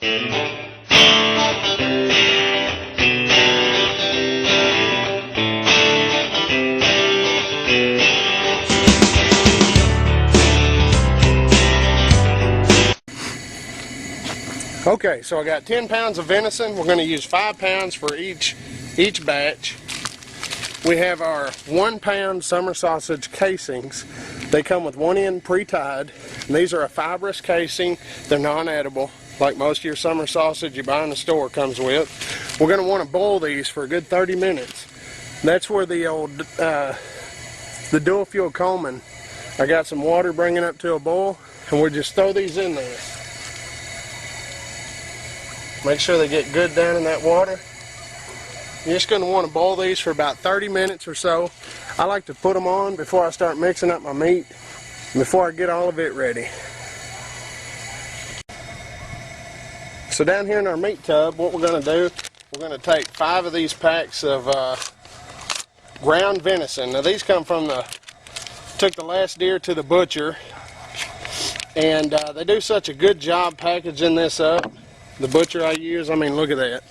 Okay, so I got 10 pounds of venison. We're going to use 5 pounds for each batch. We have our 1 pound summer sausage casings. They come with one end pre-tied. And these are a fibrous casing. They're non-edible, like most of your summer sausage you buy in the store comes with. We're going to want to boil these for a good 30 minutes. That's where the old the dual fuel Coleman. I got some water bringing up to a boil, and we'll just throw these in there. Make sure they get good down in that water. You're just going to want to boil these for about 30 minutes or so. I like to put them on before I start mixing up my meat, before I get all of it ready. So down here in our meat tub, what we're going to do, we're going to take 5 of these packs of ground venison. Now these come from took the last deer to the butcher, and they do such a good job packaging this up. The butcher I use, I mean, look at that.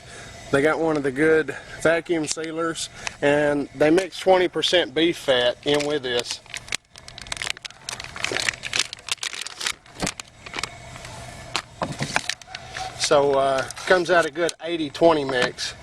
They got one of the good vacuum sealers, and they mix 20% beef fat in with this. So comes out a good 80-20 mix.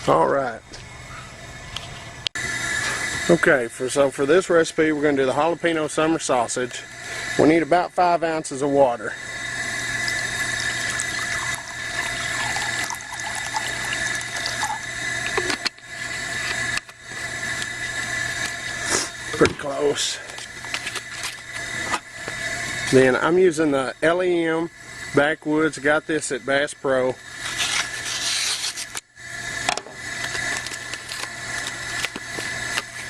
Alright. Okay, for this recipe we're going to do the jalapeno summer sausage. We need about 5 ounces of water. Pretty close. Then I'm using the LEM Backwoods. Got this at Bass Pro.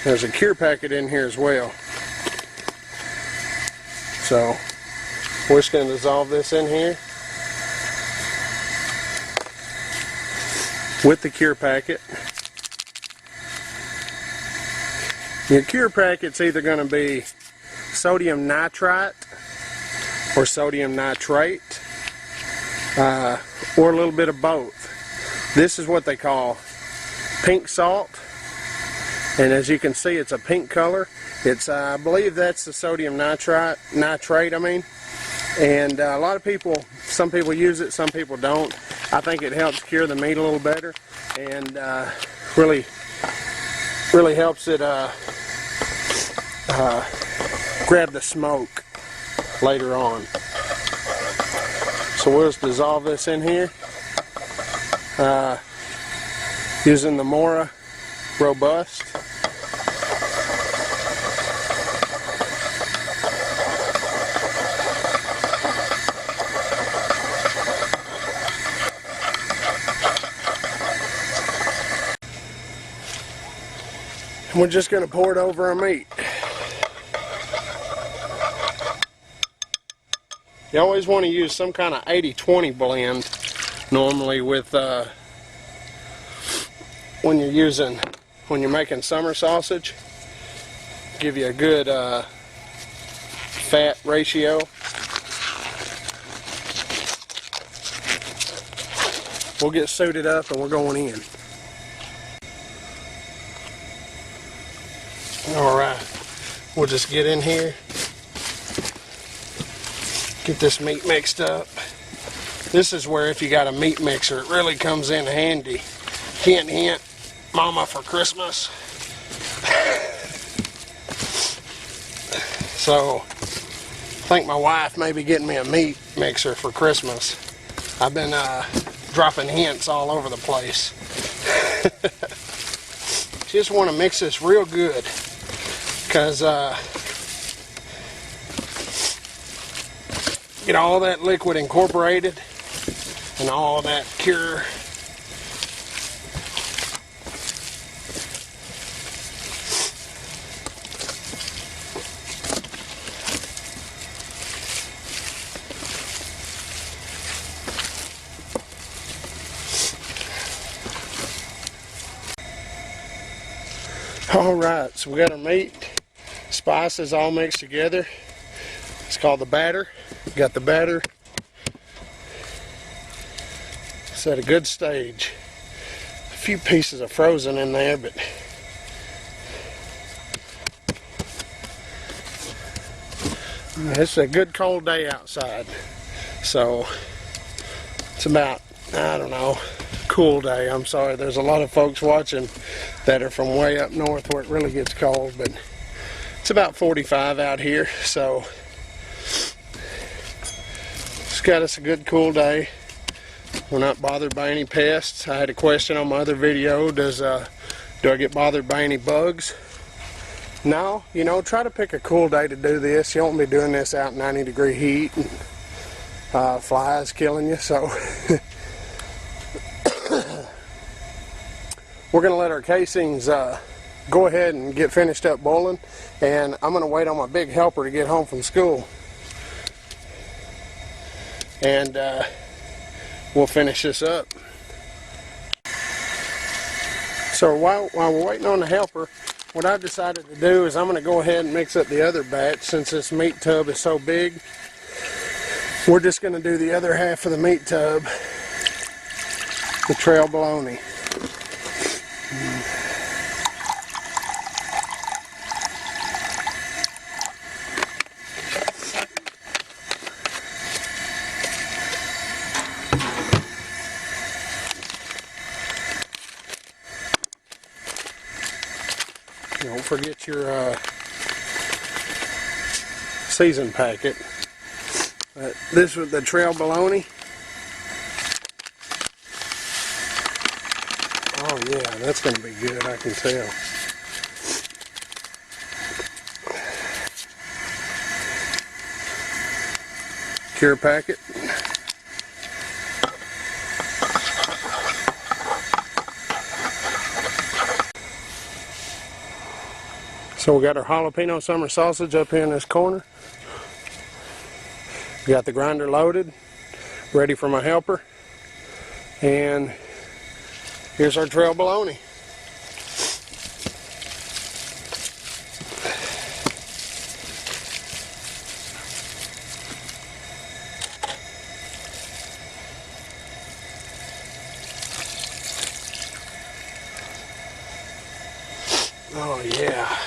There's a cure packet in here as well. So we're just going to dissolve this in here with the cure packet. Your cure packet's either going to be sodium nitrite or sodium nitrate, or a little bit of both. This is what they call pink salt. And as you can see, it's a pink color. It's, I believe that's the sodium nitrate, and a lot of people, some people use it, some people don't. I think it helps cure the meat a little better, and really helps it grab the smoke later on. So we'll just dissolve this in here using the Mora Robust. And we're just going to pour it over our meat. You always want to use some kind of 80-20 blend normally with when you're making summer sausage. Give you a good fat ratio. We'll get suited up and we're going in. Alright, we'll just get in here, get this meat mixed up. This is where, if you got a meat mixer, it really comes in handy. Hint, hint, Mama for Christmas. So, I think my wife may be getting me a meat mixer for Christmas. I've been dropping hints all over the place. just want to mix this real good, because get all that liquid incorporated and all that cure. Alright, so we got our meat, spices all mixed together. It's called the batter. Got the batter. It's at a good stage. A few pieces of frozen in there, but it's a good cold day outside. So it's about, I don't know, cool day. I'm sorry, there's a lot of folks watching that are from way up north where it really gets cold, but it's about 45 out here, so it's got us a good cool day. We're not bothered by any pests. I had a question on my other video, do I get bothered by any bugs? No, you know, try to pick a cool day to do this. You won't be doing this out in 90-degree heat and flies killing you, so we're going to let our casings go ahead and get finished up boiling, and I'm going to wait on my big helper to get home from school, and we'll finish this up. So while we're waiting on the helper, what I've decided to do is I'm going to go ahead and mix up the other batch. Since this meat tub is so big, we're just going to do the other half of the meat tub, the trail bologna. Don't forget your season packet. This was the trail bologna. Oh yeah, that's going to be good, I can tell. Cure packet. So we got our jalapeno summer sausage up here in this corner. We got the grinder loaded, ready for my helper. And here's our trail bologna. Oh yeah.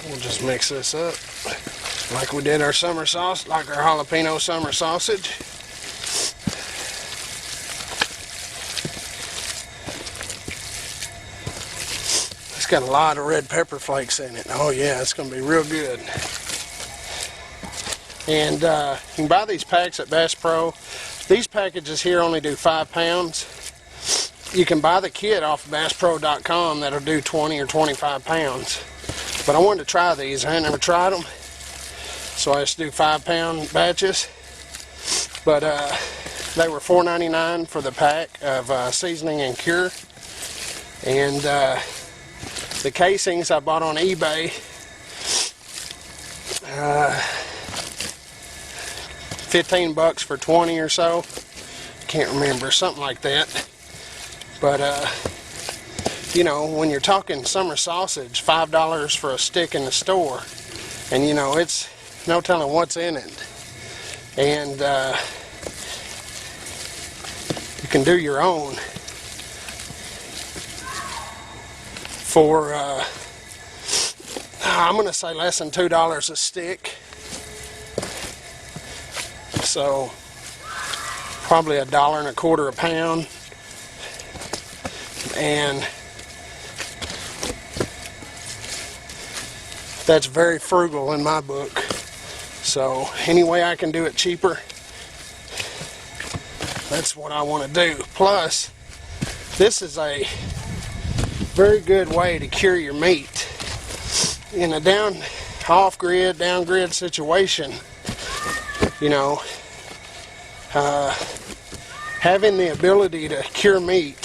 We'll just mix this up like we did our summer sauce, like our jalapeno summer sausage. It's got a lot of red pepper flakes in it. Oh yeah, it's going to be real good. And you can buy these packs at Bass Pro. These packages here only do 5 pounds. You can buy the kit off of BassPro.com that'll do 20 or 25 pounds. But I wanted to try these. I had never tried them, so I just do 5-pound batches. But they were $4.99 for the pack of seasoning and cure. And the casings I bought on eBay, 15 bucks for 20 or so. Can't remember, something like that. But you know, when you're talking summer sausage, $5 for a stick in the store, and you know, it's no telling what's in it. And you can do your own for I'm gonna say less than $2 a stick, so probably $1.25 a pound. And that's very frugal in my book. So any way I can do it cheaper, that's what I want to do. Plus, this is a very good way to cure your meat. In a off-grid, down-grid situation, you know, having the ability to cure meat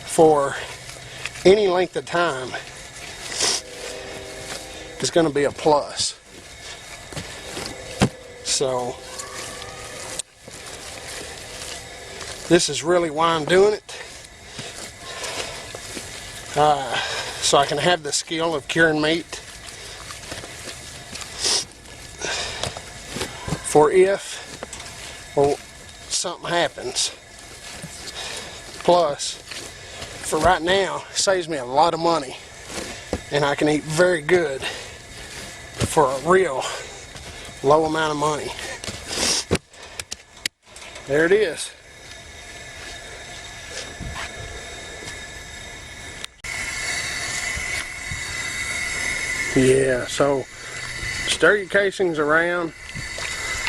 for any length of time is going to be a plus. So this is really why I'm doing it, so I can have the skill of curing meat for if or something happens. Plus, for right now, it saves me a lot of money, and I can eat very good for a real low amount of money. There it is. Yeah, so stir your casings around.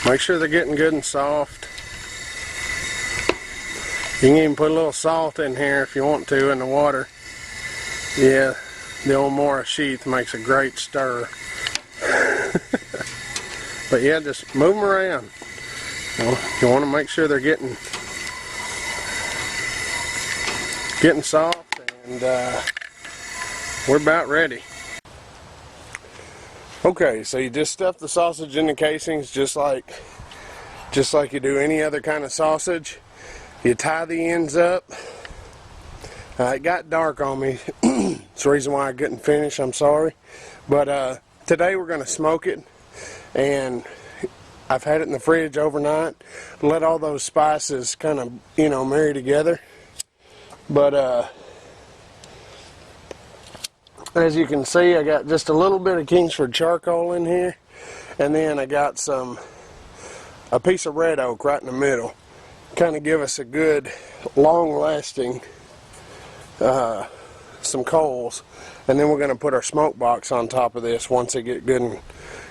Make sure they're getting good and soft. You can even put a little salt in here if you want to in the water. Yeah, the old Mora sheath makes a great stir. But yeah, just move them around. You want to make sure they're getting soft, and we're about ready. Okay, so you just stuff the sausage in the casings just like you do any other kind of sausage. You tie the ends up. It got dark on me. It's the reason why I couldn't finish. I'm sorry. But today we're going to smoke it, and I've had it in the fridge overnight. Let all those spices kind of, marry together. But as you can see, I got just a little bit of Kingsford charcoal in here, and then I got a piece of red oak right in the middle. Kind of give us a good, long-lasting, some coals, and then we're going to put our smoke box on top of this once they get good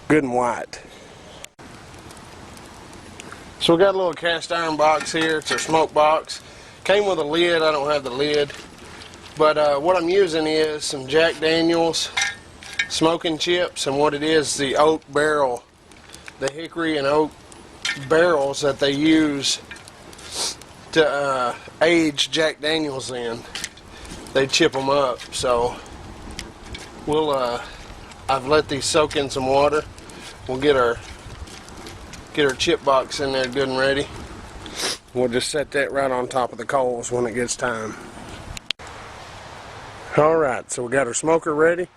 and white. So we got a little cast iron box here. It's our smoke box. Came with a lid. I don't have the lid. But what I'm using is some Jack Daniels smoking chips, and what it is, the oak barrel, the hickory and oak barrels that they use to age Jack Daniels in. They chip them up. So we'll I've let these soak in some water. We'll get our chip box in there good and ready. We'll just set that right on top of the coals when it gets time. Alright, so we got our smoker ready.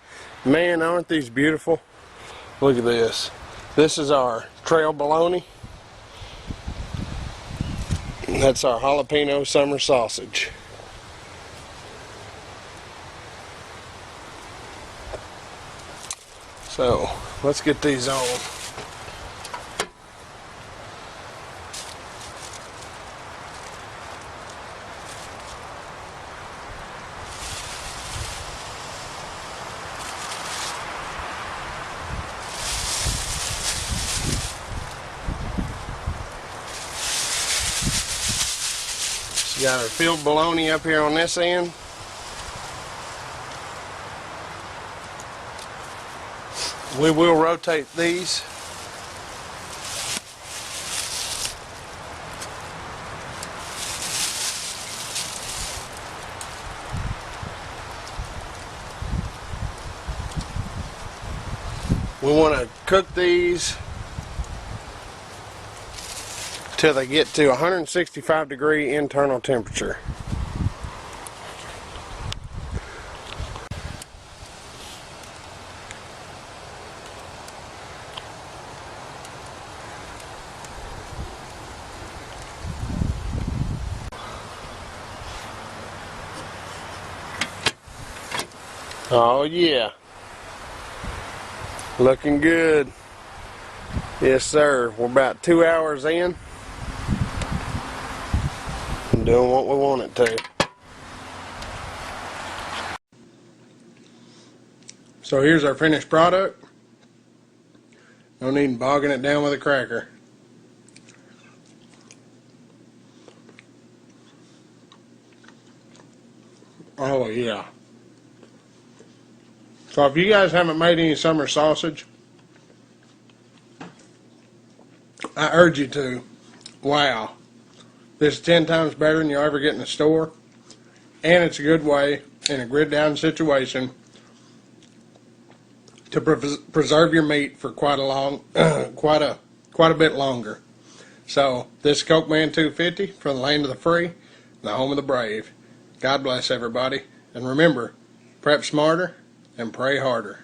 Man, aren't these beautiful? Look at this. This is our trail bologna. And that's our jalapeno summer sausage. So, let's get these on. Got our filled bologna up here on this end. We will rotate these. We want to cook these till they get to 165 degree internal temperature. Oh yeah, looking good. Yes sir, we're about 2 hours in. Doing what we want it to. So here's our finished product. No need bogging it down with a cracker. Oh yeah. So if you guys haven't made any summer sausage, I urge you to. Wow. This is 10 times better than you'll ever get in the store. And it's a good way, in a grid down situation, to preserve your meat for quite a bit longer. So this is Coke Man 250 from the land of the free, the home of the brave. God bless everybody. And remember, prep smarter and pray harder.